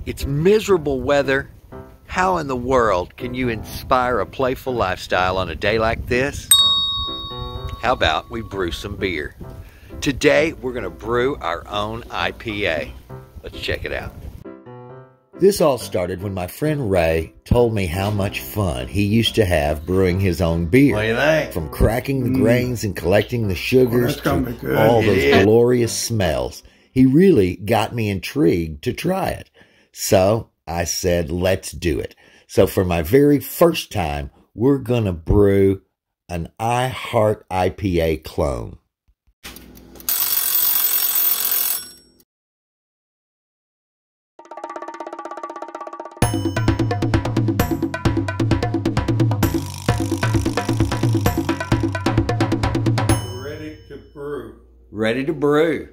It's miserable weather. How in the world can you inspire a playful lifestyle on a day like this? How about we brew some beer? Today we're going to brew our own IPA. Let's check it out. This all started when my friend Ray told me how much fun he used to have brewing his own beer. What do you think? From cracking the grains and collecting the sugars to all those glorious smells. He really got me intrigued to try it. So I said, let's do it. So for my very first time, we're going to brew an I Heart IPA clone. Ready to brew. Ready to brew.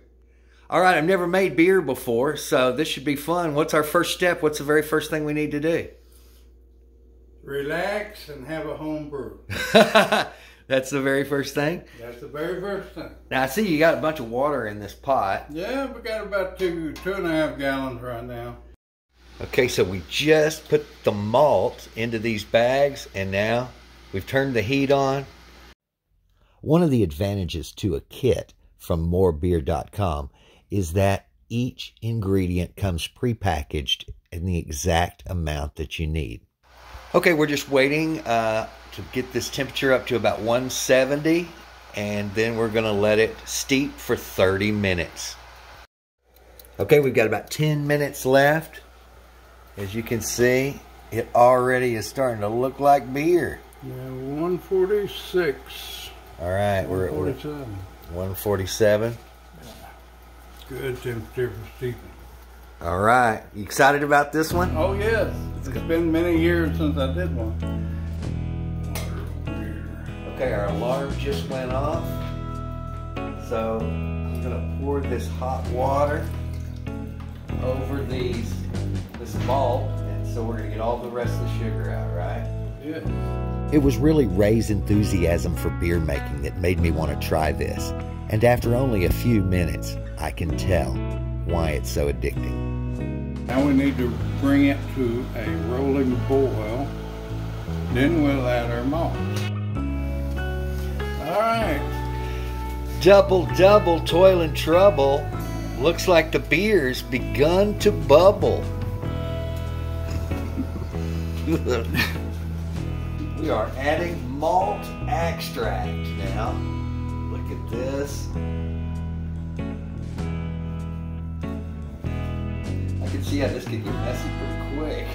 All right, I've never made beer before, so this should be fun. What's our first step? What's the very first thing we need to do? Relax and have a home brew. That's the very first thing? That's the very first thing. Now, I see you got a bunch of water in this pot. Yeah, we got about two and a half gallons right now. Okay, so we just put the malt into these bags, and now we've turned the heat on. One of the advantages to a kit from morebeer.com is that each ingredient comes prepackaged in the exact amount that you need. Okay, we're just waiting to get this temperature up to about 170, and then we're going to let it steep for 30 minutes. Okay, we've got about 10 minutes left. As you can see, it already is starting to look like beer. Yeah, 146. All right, we're at 147. Good temperature for steeping. All right, you excited about this one? Oh yes, it's been many years since I did one. Okay, our alarm just went off. So I'm gonna pour this hot water over this malt, and so we're gonna get all the rest of the sugar out, right? Yeah. It was really Ray's enthusiasm for beer making that made me want to try this. And after only a few minutes, I can tell why it's so addicting. Now we need to bring it to a rolling boil. Then we'll add our malt. All right. Double, toil and trouble. Looks like the beer's begun to bubble. We are adding malt extract now. Look at this. I can see how this could get messy pretty quick.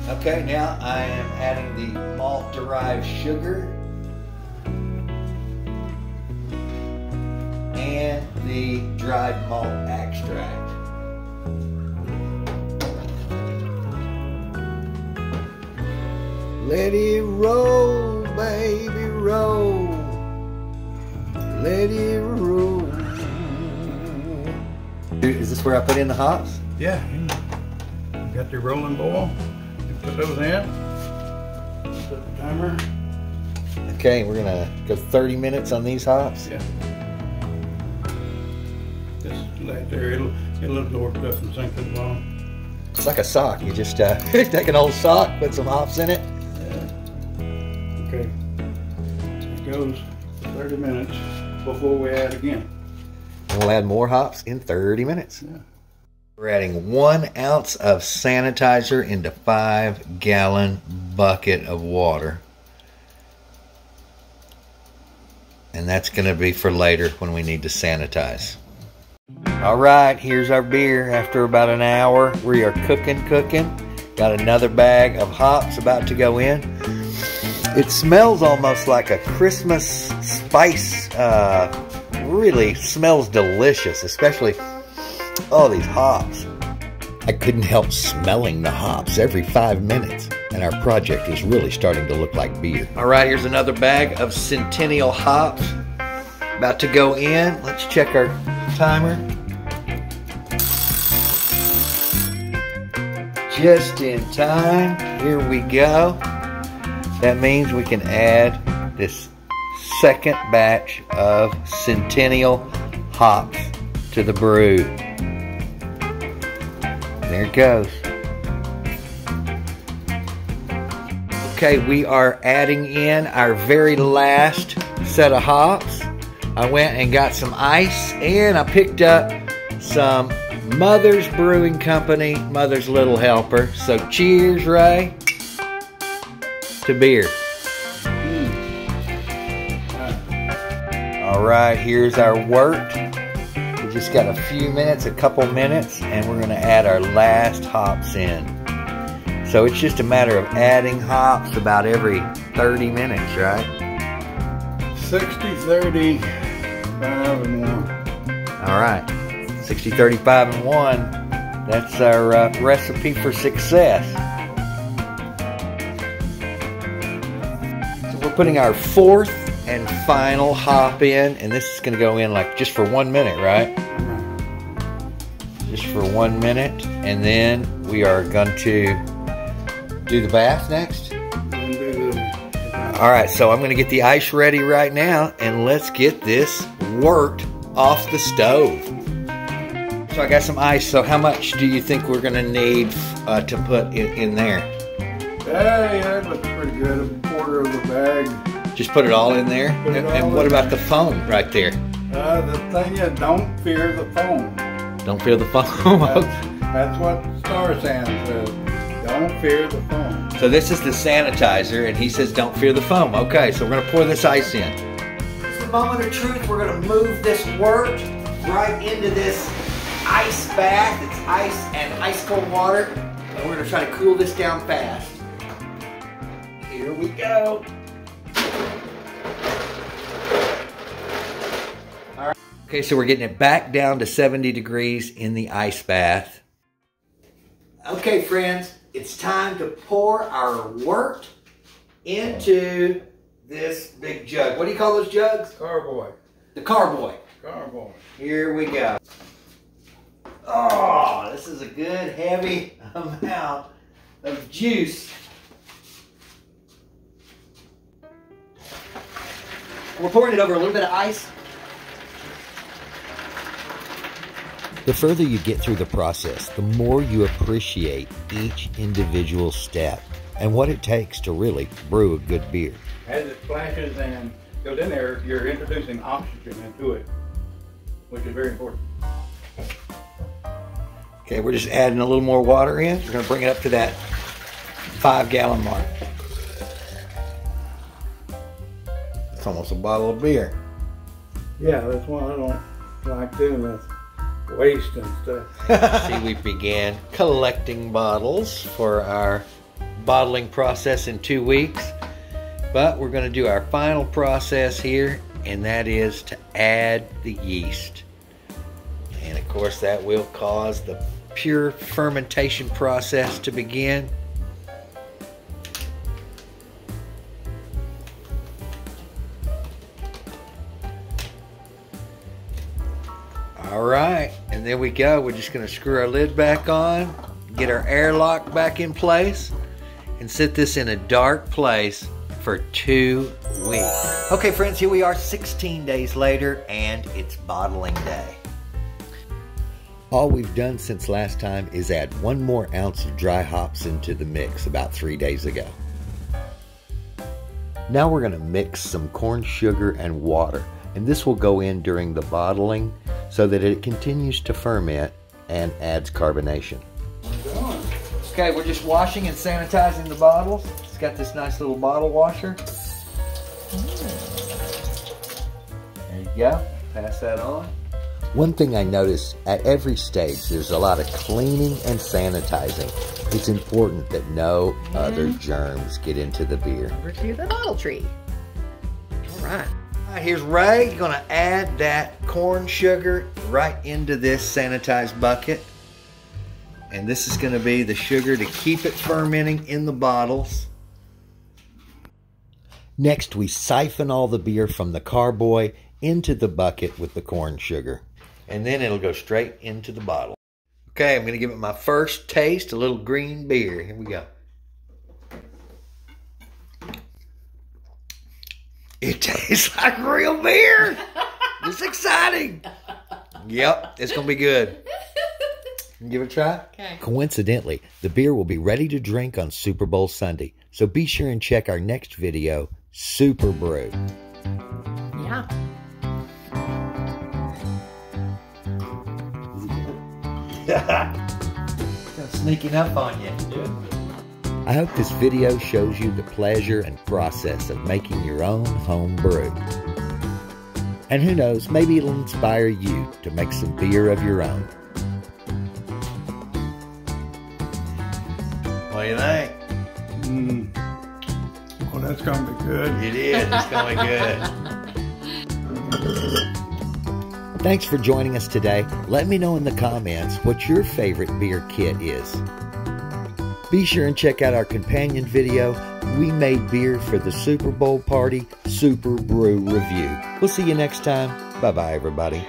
Okay, now I am adding the malt derived sugar and the dried malt extract. Let it roll, baby, roll. Let it roll. Is this where I put in the hops? Yeah. You got your rolling boil. You put those in. Set the timer. Okay, we're gonna go 30 minutes on these hops. Yeah. Just lay there. It'll absorb stuff and sink to the bottom. It's like a sock. You just take an old sock, put some hops in it. Okay, it goes for 30 minutes before we add again. And we'll add more hops in 30 minutes. Yeah. We're adding 1 ounce of sanitizer into 5-gallon bucket of water. And that's going to be for later when we need to sanitize. All right, here's our beer after about an hour. We are cooking. Got another bag of hops about to go in. It smells almost like a Christmas spice. Really smells delicious, especially all these hops. I couldn't help smelling the hops every 5 minutes, and our project is really starting to look like beer. All right, here's another bag of Centennial hops about to go in. Let's check our timer. Just in time. Here we go. That means we can add this second batch of Centennial hops to the brew. There it goes. Okay, we are adding in our very last set of hops. I went and got some ice, and I picked up some Mother's Brewing Company, Mother's Little Helper. So cheers, Ray, to beer. All right, here's our wort. We just got a few minutes, a couple minutes, and we're gonna add our last hops in. So it's just a matter of adding hops about every 30 minutes, right? 60, 30, 5 and 1. All right, 60, 30, 5 and 1. That's our recipe for success. So we're putting our fourth and final hop in, and this is going to go in like just for 1 minute, right? Just for 1 minute, and then we are going to do the bath next. All right, so I'm going to get the ice ready right now, and let's get this wort off the stove. So I got some ice. So how much do you think we're going to need to put in there? Yeah, it looks pretty good. A quarter of the bag. Just put it all in there? And what about the foam right there? The thing is, don't fear the foam. Don't fear the foam? That's what Star San says. Don't fear the foam. So this is the sanitizer, and he says don't fear the foam. Okay, so we're going to pour this ice in. It's the moment of truth. We're going to move this wort right into this ice bath. It's ice and ice cold water, and we're going to try to cool this down fast. Here we go. All right. Okay, so we're getting it back down to 70 degrees in the ice bath. Okay, friends, it's time to pour our wort into this big jug. What do you call those jugs? Carboy. The carboy. Carboy. Here we go. Oh, this is a good heavy amount of juice. We're pouring it over a little bit of ice. The further you get through the process, the more you appreciate each individual step and what it takes to really brew a good beer. As it splashes and goes in there, you're introducing oxygen into it, which is very important. Okay, we're just adding a little more water in. We're going to bring it up to that 5-gallon mark. It's almost a bottle of beer. Yeah, that's why I don't like doing this. Waste and stuff. See, we began collecting bottles for our bottling process in 2 weeks, but we're going to do our final process here, and that is to add the yeast. And of course that will cause the pure fermentation process to begin. All right, and there we go. We're just going to screw our lid back on, get our airlock back in place, and sit this in a dark place for 2 weeks. Okay, friends, here we are 16 days later, and it's bottling day. All we've done since last time is add 1 more ounce of dry hops into the mix about 3 days ago. Now we're going to mix some corn sugar and water, and this will go in during the bottling so that it continues to ferment and adds carbonation. Okay, we're just washing and sanitizing the bottles. It's got this nice little bottle washer. There you go. Pass that on. One thing I noticed at every stage, there's a lot of cleaning and sanitizing. It's important that no other germs get into the beer. Over to the bottle tree. All right. All right, here's Ray going to add that corn sugar right into this sanitized bucket. And this is going to be the sugar to keep it fermenting in the bottles. Next, we siphon all the beer from the carboy into the bucket with the corn sugar. And then it'll go straight into the bottle. Okay, I'm going to give it my first taste, a little green beer. Here we go. It tastes like real beer. It's exciting. Yep, it's going to be good. Give it a try. Okay. Coincidentally, the beer will be ready to drink on Super Bowl Sunday. So be sure and check our next video, Super Brew. Yeah. Sneaking up on you. I hope this video shows you the pleasure and process of making your own home brew. And who knows, maybe it'll inspire you to make some beer of your own. What do you think? Well, that's going to be good. It is. It's going to be good. Thanks for joining us today. Let me know in the comments what your favorite beer kit is. Be sure and check out our companion video, We Made Beer for the Super Bowl Party Super Brew Review. We'll see you next time. Bye-bye, everybody.